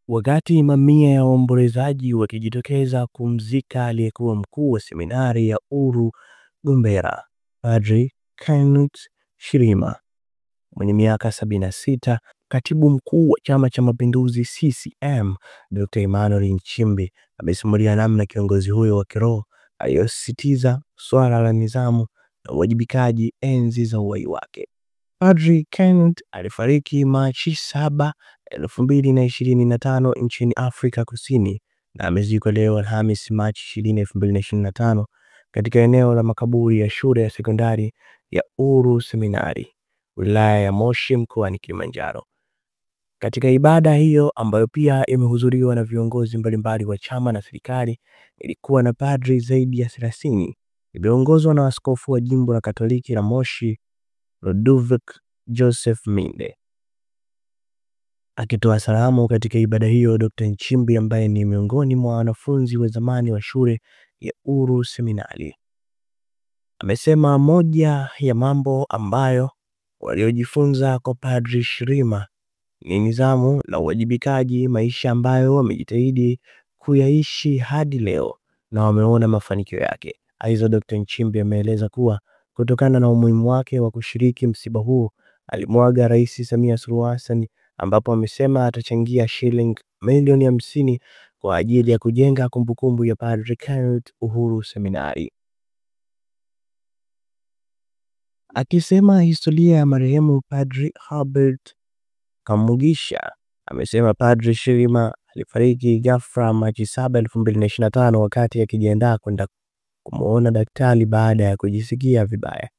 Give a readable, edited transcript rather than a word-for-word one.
Wakati mamia ya waombolezaji wakijitokeza kumzika aliyekuwa mkuu wa seminari ya Uru Gombera, Padri Kenneth Shirima mwenye miaka 76, katibu mkuu wa Chama cha Mapinduzi CCM Dr. Emmanuel Nchimbi amesimulia namna kiongozi huyo wa kiroho aliyosisitiza swala la nidhamu na uwajibikaji enzi za uhai wake. Padri Kenneth alifariki Machi 7, 2025 nchini Afrika Kusini na amezikwa leo Alhamisi Machi 20, 2025 katika eneo la makaburi ya shule ya sekondari ya Uru Seminari, wilaya ya Moshi, mkoani Kilimanjaro. Katika ibada hiyo ambayo pia imehudhuriwa na viongozi mbalimbali wa chama na serikali, ilikuwa na padri zaidi ya 30, imeongozwa na askofu wa jimbo la Katoliki la Moshi Ludovic Joseph Minde. Akitoa salamu katika ibada hiyo, Dr. Nchimbi ambaye ni miongoni mwa wanafunzi wa zamani wa shule ya Uru Seminari amesema moja ya mambo ambayo waliojifunza kwa Padri Shirima ni nidhamu na uwajibikaji, maisha ambayo wamejitahidi kuyaishi hadi leo na wameona mafanikio yake. Aidha, Dr. Nchimbi ameeleza kuwa kutokana na umuhimu wake wa kushiriki msiba huu, alimwaga Rais Samia Suluhu Hassan, ambapo amesema atachangia shilingi milioni 50 kwa ajili ya kujenga kumbukumbu ya Padri Kenneth Uru Seminari. Akisema historia ya marehemu Padri Herbert Kamugisha, amesema Padri Shirima alifariki ghafla Machi 7, 2025 wakati akijiandaa kwenda kumuona daktari baada ya kujisikia vibaya.